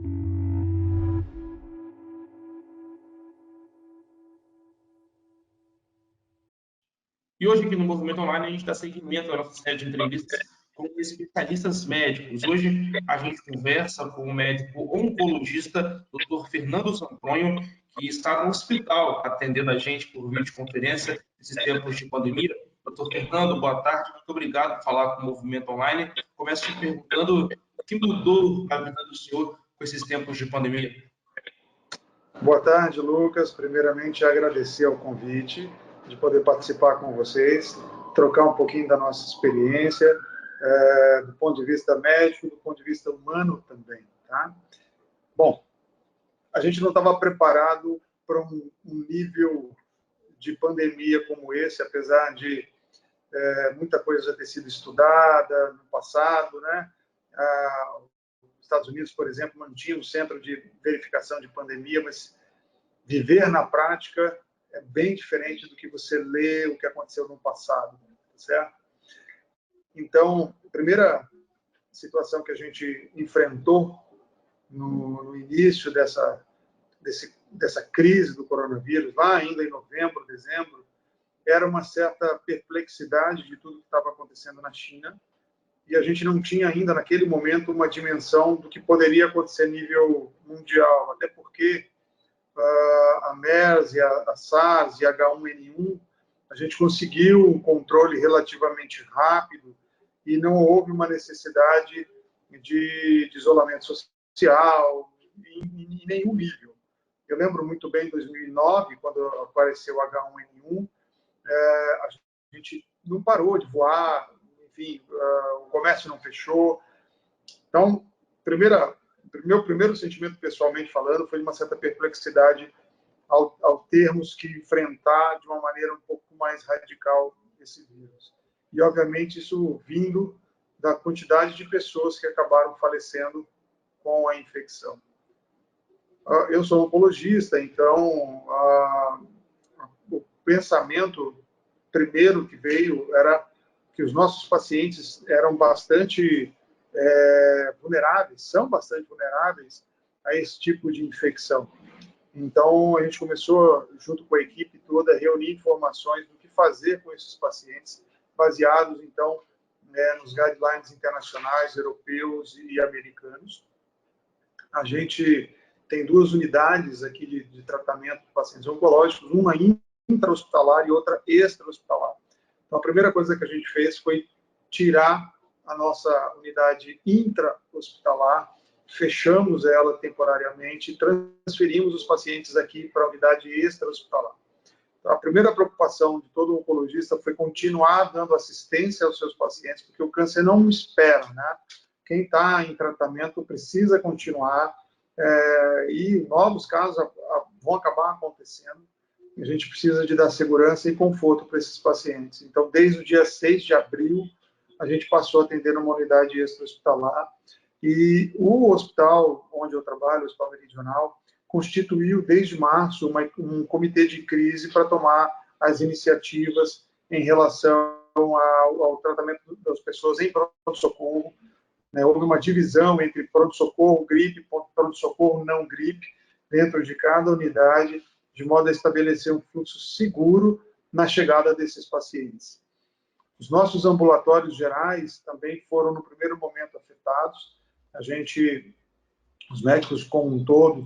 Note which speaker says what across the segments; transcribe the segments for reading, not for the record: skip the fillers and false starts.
Speaker 1: E hoje aqui no Movimento Online a gente dá seguimento à nossa série de entrevistas com especialistas médicos. Hoje a gente conversa com o médico oncologista Dr. Fernando Zamponho, que está no hospital atendendo a gente por videoconferência nesses tempos de pandemia. Dr. Fernando, boa tarde, muito obrigado por falar com o Movimento Online. Começo te perguntando o que mudou na vida do senhor com esses tempos de pandemia.
Speaker 2: Boa tarde, Lucas. Primeiramente, agradecer o convite de poder participar com vocês, trocar um pouquinho da nossa experiência, do ponto de vista médico, do ponto de vista humano também. Tá? Bom, a gente não estava preparado para um nível de pandemia como esse, apesar de muita coisa já ter sido estudada no passado, né? Os Estados Unidos, por exemplo, mantinha um centro de verificação de pandemia, mas viver na prática é bem diferente do que você lê o que aconteceu no passado, certo? Então, a primeira situação que a gente enfrentou no início dessa crise do coronavírus, lá ainda em novembro, dezembro, era uma certa perplexidade de tudo que estava acontecendo na China, e a gente não tinha ainda, naquele momento, uma dimensão do que poderia acontecer a nível mundial, até porque a MERS, a SARS e a H1N1, a gente conseguiu um controle relativamente rápido e não houve uma necessidade de isolamento social em nenhum nível. Eu lembro muito bem, em 2009, quando apareceu o H1N1, a gente não parou de voar, enfim, o comércio não fechou. Então, meu primeiro sentimento, pessoalmente falando, foi de uma certa perplexidade ao termos que enfrentar de uma maneira um pouco mais radical esse vírus. E, obviamente, isso vindo da quantidade de pessoas que acabaram falecendo com a infecção. Eu sou oncologista, então o pensamento primeiro que veio era que os nossos pacientes eram bastante vulneráveis, são bastante vulneráveis a esse tipo de infecção. Então, a gente começou, junto com a equipe toda, a reunir informações do que fazer com esses pacientes, baseados, então, nos guidelines internacionais, europeus e americanos. A gente tem duas unidades aqui de tratamento de pacientes oncológicos, uma intra-hospitalar e outra extra-hospitalar. Então, a primeira coisa que a gente fez foi tirar a nossa unidade intra-hospitalar, fechamos ela temporariamente e transferimos os pacientes aqui para a unidade extra-hospitalar. Então, a primeira preocupação de todo oncologista foi continuar dando assistência aos seus pacientes, porque o câncer não espera, né? Quem está em tratamento precisa continuar, e novos casos vão acabar acontecendo. A gente precisa de dar segurança e conforto para esses pacientes. Então, desde o dia 6 de abril, a gente passou a atender numa unidade extra-hospitalar, e o hospital onde eu trabalho, o Hospital Meridional, constituiu desde março um comitê de crise para tomar as iniciativas em relação ao tratamento das pessoas em pronto-socorro. Houve uma divisão entre pronto-socorro, gripe, pronto-socorro, não gripe, dentro de cada unidade, de modo a estabelecer um fluxo seguro na chegada desses pacientes. Os nossos ambulatórios gerais também foram, no primeiro momento, afetados. Os médicos como um todo,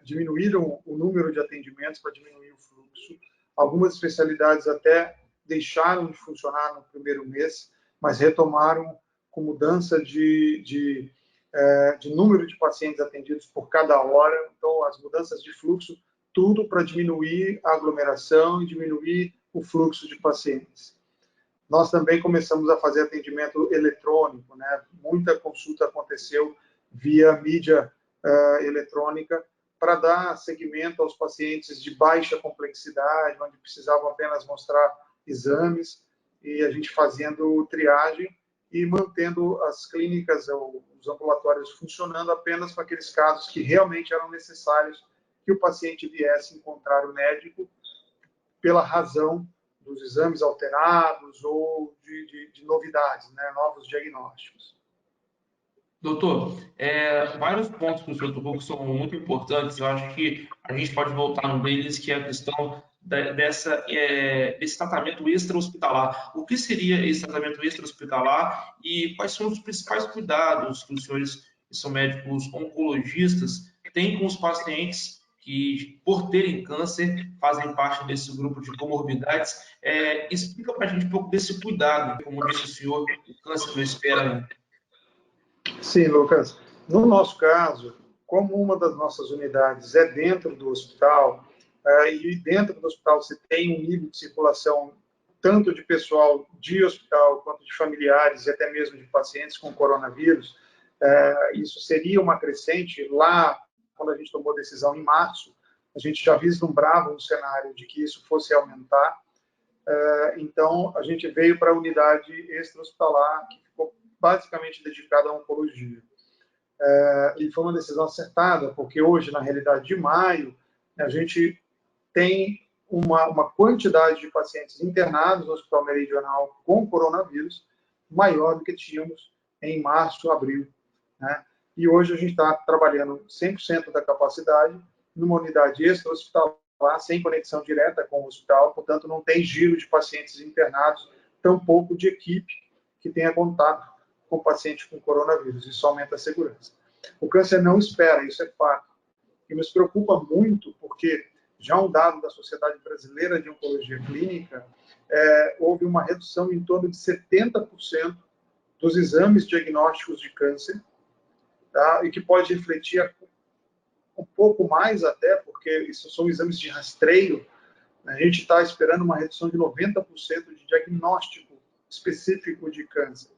Speaker 2: diminuíram o número de atendimentos para diminuir o fluxo. Algumas especialidades até deixaram de funcionar no primeiro mês, mas retomaram com mudança de número de pacientes atendidos por cada hora. Então, as mudanças de fluxo, tudo para diminuir a aglomeração e diminuir o fluxo de pacientes. Nós também começamos a fazer atendimento eletrônico, né? Muita consulta aconteceu via mídia eletrônica para dar seguimento aos pacientes de baixa complexidade, onde precisavam apenas mostrar exames, e a gente fazendo triagem e mantendo as clínicas, os ambulatórios funcionando apenas para aqueles casos que realmente eram necessários que o paciente viesse encontrar o médico pela razão dos exames alterados ou de novidades, né, novos diagnósticos.
Speaker 1: Doutor, vários pontos que o senhor tocou que são muito importantes. Eu acho que a gente pode voltar num deles, que é a questão desse tratamento extra-hospitalar. O que seria esse tratamento extra-hospitalar e quais são os principais cuidados que os senhores, que são médicos oncologistas, têm com os pacientes que, por terem câncer, fazem parte desse grupo de comorbidades? Explica para a gente um pouco desse cuidado. Como disse o senhor, o câncer não espera.
Speaker 2: Sim, Lucas. No nosso caso, como uma das nossas unidades é dentro do hospital, e dentro do hospital você tem um nível de circulação tanto de pessoal de hospital quanto de familiares e até mesmo de pacientes com coronavírus, isso seria uma crescente. Lá, quando a gente tomou a decisão em março, a gente já vislumbrava um cenário de que isso fosse aumentar. Então, a gente veio para a unidade extra-hospitalar, que ficou basicamente dedicada à oncologia. E foi uma decisão acertada, porque hoje, na realidade de maio, a gente tem uma quantidade de pacientes internados no Hospital Meridional com coronavírus maior do que tínhamos em março, abril, né? E hoje a gente está trabalhando 100% da capacidade numa unidade extra-hospitalar, sem conexão direta com o hospital, portanto não tem giro de pacientes internados, tampouco de equipe que tenha contato com paciente com coronavírus. Isso aumenta a segurança. O câncer não espera, isso é fato. E nos preocupa muito porque já um dado da Sociedade Brasileira de Oncologia Clínica, houve uma redução em torno de 70% dos exames diagnósticos de câncer, tá? E que pode refletir um pouco mais até, porque isso são exames de rastreio. A gente está esperando uma redução de 90% de diagnóstico específico de câncer.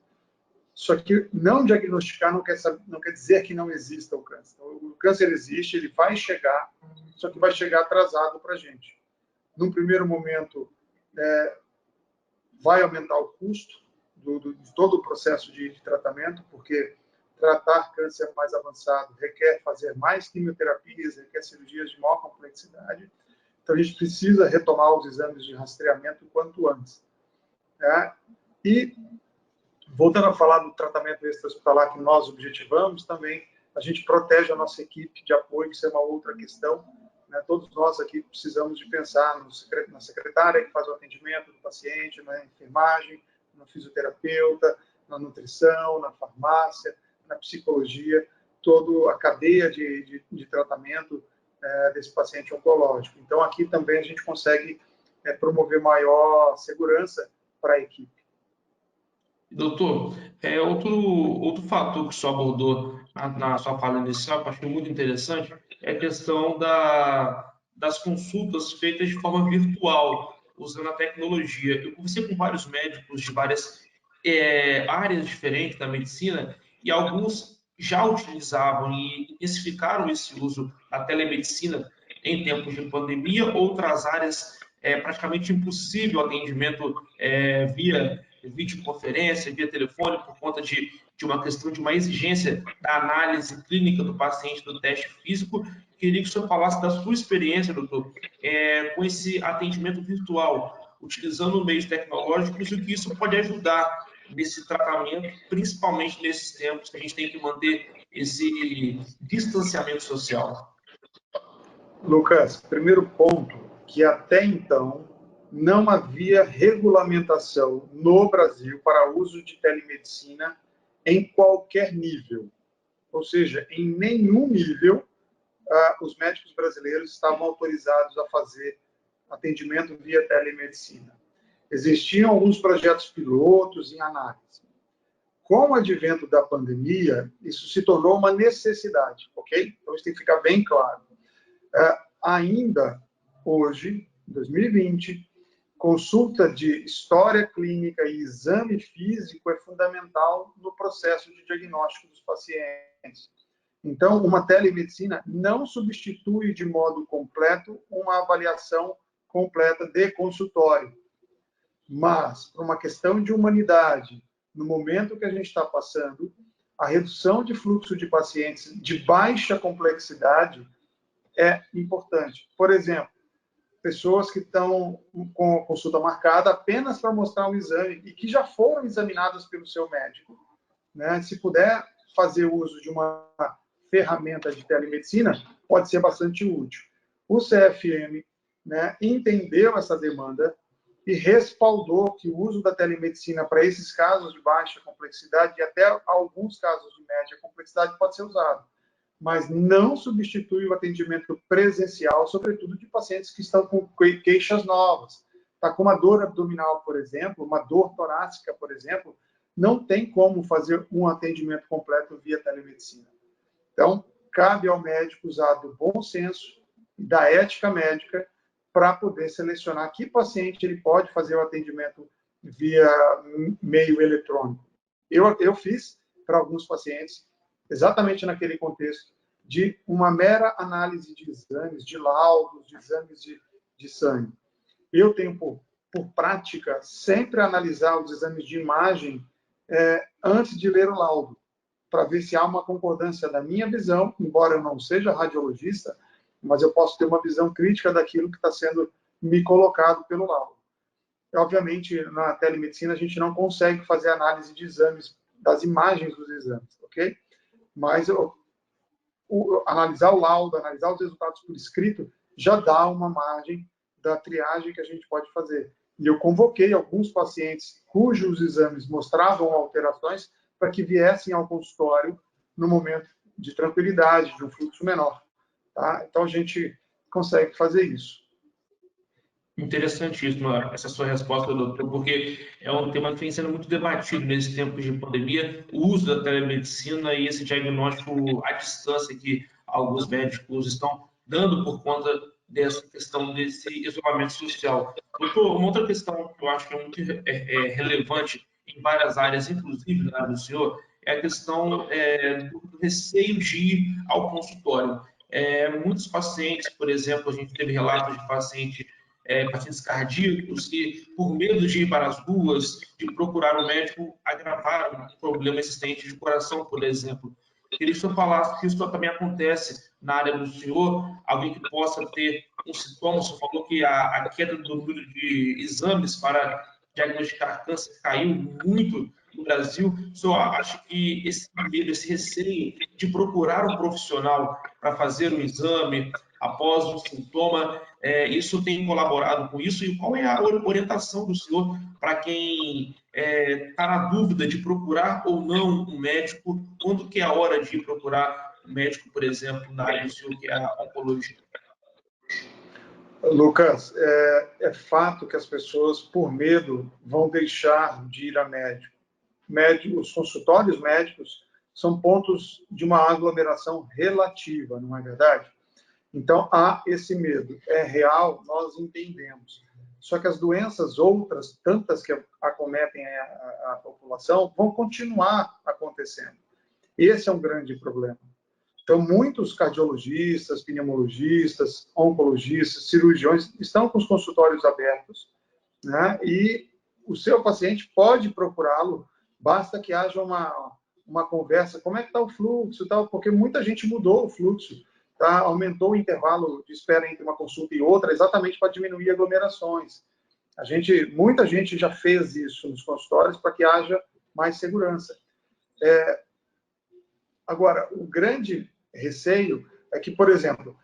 Speaker 2: Só que não diagnosticar não quer dizer que não exista o câncer. O câncer existe, ele vai chegar, só que vai chegar atrasado para a gente. Num primeiro momento, vai aumentar o custo de todo o processo de tratamento, porque tratar câncer mais avançado requer fazer mais quimioterapias, requer cirurgias de maior complexidade. Então, a gente precisa retomar os exames de rastreamento o quanto antes. E, voltando a falar do tratamento extra-hospitalar que nós objetivamos, também a gente protege a nossa equipe de apoio, que isso é uma outra questão. Todos nós aqui precisamos de pensar na secretária que faz o atendimento do paciente, na enfermagem, no fisioterapeuta, na nutrição, na farmácia, na psicologia, toda a cadeia de tratamento desse paciente oncológico. Então, aqui também a gente consegue promover maior segurança para a equipe.
Speaker 1: Doutor, outro fator que o senhor abordou na sua fala inicial, que eu achei muito interessante, é a questão das consultas feitas de forma virtual, usando a tecnologia. Eu conversei com vários médicos de várias áreas diferentes da medicina e alguns já utilizavam e intensificaram esse uso da telemedicina em tempos de pandemia. Outras áreas é praticamente impossível o atendimento via videoconferência, via telefone, por conta de uma questão de uma exigência da análise clínica do paciente, do teste físico. Queria que o senhor falasse da sua experiência, doutor, com esse atendimento virtual, utilizando meios tecnológicos, e o que isso pode ajudar nesse tratamento, principalmente nesses tempos que a gente tem que manter esse distanciamento social.
Speaker 2: Lucas, primeiro ponto, que até então não havia regulamentação no Brasil para uso de telemedicina em qualquer nível. Ou seja, em nenhum nível os médicos brasileiros estavam autorizados a fazer atendimento via telemedicina. Existiam alguns projetos pilotos em análise. Com o advento da pandemia, isso se tornou uma necessidade, ok? Então, isso tem que ficar bem claro. Ainda hoje, em 2020, consulta de história clínica e exame físico é fundamental no processo de diagnóstico dos pacientes. Então, uma telemedicina não substitui de modo completo uma avaliação completa de consultório. Mas, por uma questão de humanidade, no momento que a gente está passando, a redução de fluxo de pacientes de baixa complexidade é importante. Por exemplo, pessoas que estão com consulta marcada apenas para mostrar um exame e que já foram examinadas pelo seu médico, né? Se puder fazer uso de uma ferramenta de telemedicina pode ser bastante útil. O CFM, né, entendeu essa demanda e respaldou que o uso da telemedicina para esses casos de baixa complexidade e até alguns casos de média complexidade pode ser usado, mas não substitui o atendimento presencial, sobretudo de pacientes que estão com queixas novas. Está com uma dor abdominal, por exemplo, uma dor torácica, por exemplo, não tem como fazer um atendimento completo via telemedicina. Então, cabe ao médico usar do bom senso, da ética médica, para poder selecionar que paciente ele pode fazer o atendimento via meio eletrônico. Eu fiz para alguns pacientes, exatamente naquele contexto, de uma mera análise de exames, de laudos, de exames de sangue. Eu tenho, por prática, sempre analisar os exames de imagem antes de ler o laudo, para ver se há uma concordância da minha visão, embora eu não seja radiologista, mas eu posso ter uma visão crítica daquilo que está sendo me colocado pelo laudo. Obviamente, na telemedicina, a gente não consegue fazer análise de exames, das imagens dos exames, ok? Mas analisar o laudo, analisar os resultados por escrito, já dá uma margem da triagem que a gente pode fazer. E eu convoquei alguns pacientes cujos exames mostravam alterações para que viessem ao consultório no momento de tranquilidade, de um fluxo menor. Tá? Então, a gente consegue fazer isso.
Speaker 1: Interessantíssima essa sua resposta, doutor, porque é um tema que vem sendo muito debatido nesses tempos de pandemia, o uso da telemedicina e esse diagnóstico à distância que alguns médicos estão dando por conta dessa questão desse isolamento social. Doutor, uma outra questão que eu acho que é muito relevante em várias áreas, inclusive na área do senhor, é a questão do receio de ir ao consultório. Muitos pacientes, por exemplo, a gente teve relatos de pacientes cardíacos que, por medo de ir para as ruas, de procurar um médico, agravaram um problema existente de coração, por exemplo. Queria que o senhor falasse se isso também acontece na área do senhor, alguém que possa ter um sintoma. O senhor falou que a queda do número de exames para diagnosticar câncer caiu muito no Brasil. O senhor acha que esse medo, esse receio de procurar um profissional para fazer um exame após um sintoma, isso tem colaborado com isso? E qual é a orientação do senhor para quem está na dúvida de procurar ou não um médico? Quando que é a hora de ir procurar um médico, por exemplo, na área do senhor, que é a oncologia?
Speaker 2: Lucas, é fato que as pessoas, por medo, vão deixar de ir a médico. Os consultórios médicos são pontos de uma aglomeração relativa, não é verdade? Então, há esse medo. É real, nós entendemos. Só que as doenças outras, tantas que acometem a população, vão continuar acontecendo. Esse é um grande problema. Então, muitos cardiologistas, pneumologistas, oncologistas, cirurgiões estão com os consultórios abertos, né? E o seu paciente pode procurá-lo, basta que haja uma conversa. Como é que está o fluxo? Tal? Porque muita gente mudou o fluxo, tá? Aumentou o intervalo de espera entre uma consulta e outra, exatamente para diminuir aglomerações. Muita gente já fez isso nos consultórios para que haja mais segurança. Agora, o grande receio é que, por exemplo,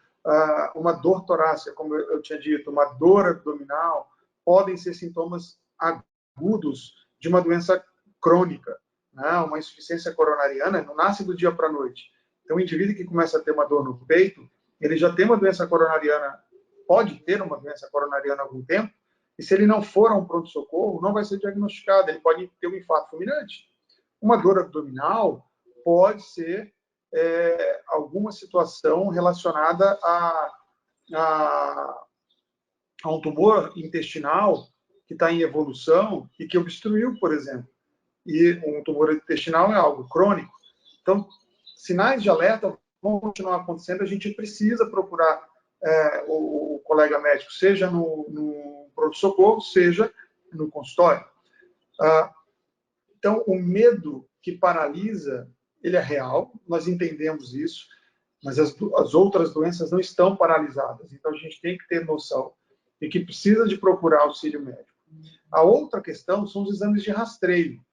Speaker 2: uma dor torácica, como eu tinha dito, uma dor abdominal, podem ser sintomas agudos de uma doença crônica, né? Uma insuficiência coronariana não nasce do dia para a noite. Então, o indivíduo que começa a ter uma dor no peito, ele já tem uma doença coronariana, pode ter uma doença coronariana há algum tempo, e se ele não for a um pronto-socorro, não vai ser diagnosticado, ele pode ter um infarto fulminante. Uma dor abdominal pode ser alguma situação relacionada a um tumor intestinal que está em evolução e que obstruiu, por exemplo. E um tumor intestinal é algo crônico. Então, sinais de alerta vão continuar acontecendo, a gente precisa procurar o colega médico, seja no pronto-socorro, seja no consultório. Então, o medo que paralisa, ele é real, nós entendemos isso, mas as outras doenças não estão paralisadas. Então, a gente tem que ter noção de que precisa de procurar auxílio médico. A outra questão são os exames de rastreio.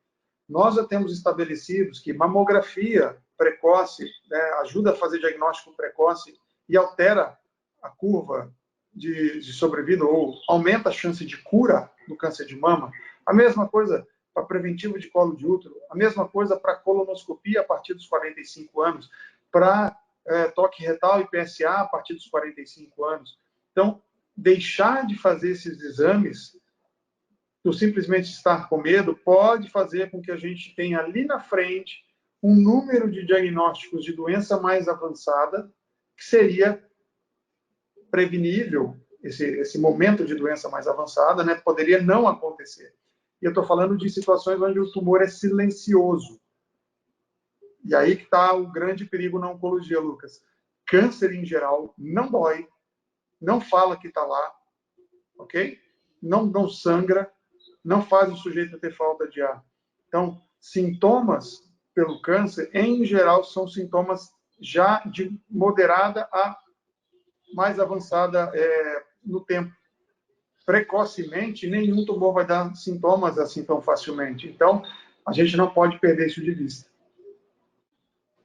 Speaker 2: Nós já temos estabelecidos que mamografia precoce, né, ajuda a fazer diagnóstico precoce e altera a curva de sobrevida ou aumenta a chance de cura do câncer de mama. A mesma coisa para preventivo de colo de útero, a mesma coisa para colonoscopia a partir dos 45 anos, para toque retal e PSA a partir dos 45 anos. Então, deixar de fazer esses exames, por simplesmente estar com medo, pode fazer com que a gente tenha ali na frente um número de diagnósticos de doença mais avançada, que seria prevenível, esse momento de doença mais avançada, né, poderia não acontecer. E eu estou falando de situações onde o tumor é silencioso. E aí que está o grande perigo na oncologia, Lucas. Câncer, em geral, não dói, não fala que está lá, ok? Não sangra, não faz o sujeito ter falta de ar. Então, sintomas pelo câncer, em geral, são sintomas já de moderada a mais avançada no tempo. Precocemente, nenhum tumor vai dar sintomas assim tão facilmente. Então, a gente não pode perder isso de vista.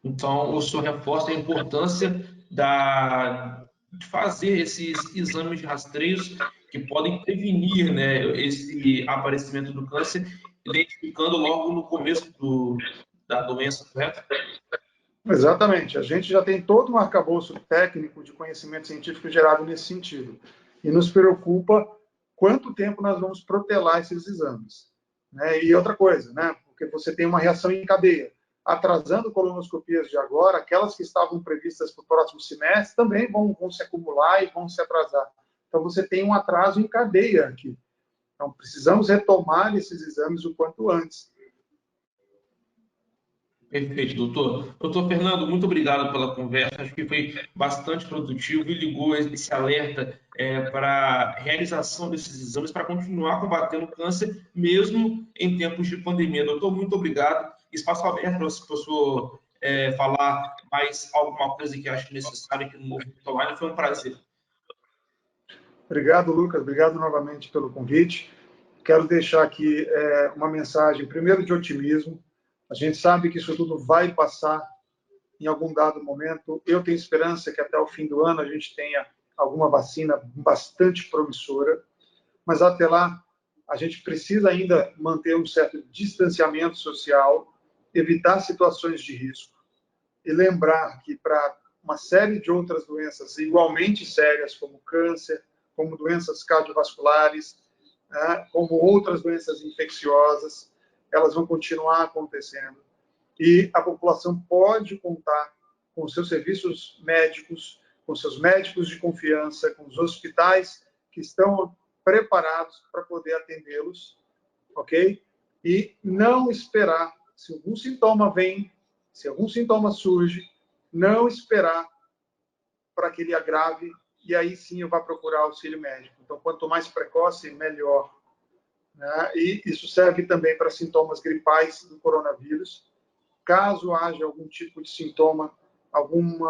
Speaker 1: Então, o senhor reforça a importância de fazer esses exames de rastreios que podem prevenir, né, esse aparecimento do câncer, identificando logo no começo da doença, correto?
Speaker 2: Exatamente. A gente já tem todo um arcabouço técnico de conhecimento científico gerado nesse sentido. E nos preocupa quanto tempo nós vamos protelar esses exames. Né? E outra coisa, né? Porque você tem uma reação em cadeia. Atrasando colonoscopias de agora, aquelas que estavam previstas para o próximo semestre também vão se acumular e vão se atrasar. Então, você tem um atraso em cadeia aqui. Então, precisamos retomar esses exames o quanto antes.
Speaker 1: Perfeito, doutor. Doutor Fernando, muito obrigado pela conversa. Acho que foi bastante produtivo e ligou esse alerta para a realização desses exames para continuar combatendo o câncer, mesmo em tempos de pandemia. Doutor, muito obrigado. Espaço aberto para o senhor falar mais alguma coisa que ache necessário aqui no Movimento Online. Foi um prazer.
Speaker 2: Obrigado, Lucas. Obrigado novamente pelo convite. Quero deixar aqui uma mensagem, primeiro, de otimismo. A gente sabe que isso tudo vai passar em algum dado momento. Eu tenho esperança que até o fim do ano a gente tenha alguma vacina bastante promissora, mas até lá a gente precisa ainda manter um certo distanciamento social, evitar situações de risco e lembrar que para uma série de outras doenças igualmente sérias, como câncer, como doenças cardiovasculares, como outras doenças infecciosas, elas vão continuar acontecendo. E a população pode contar com seus serviços médicos, com seus médicos de confiança, com os hospitais que estão preparados para poder atendê-los, ok? E não esperar, se algum sintoma vem, se algum sintoma surge, não esperar para que ele agrave e aí sim eu vá procurar auxílio médico. Então, quanto mais precoce, melhor. Né? E isso serve também para sintomas gripais do coronavírus. Caso haja algum tipo de sintoma, algum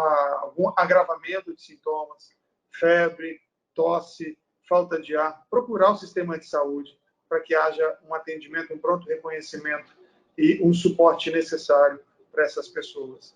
Speaker 2: agravamento de sintomas, febre, tosse, falta de ar, procurar o sistema de saúde para que haja um atendimento, um pronto reconhecimento e um suporte necessário para essas pessoas.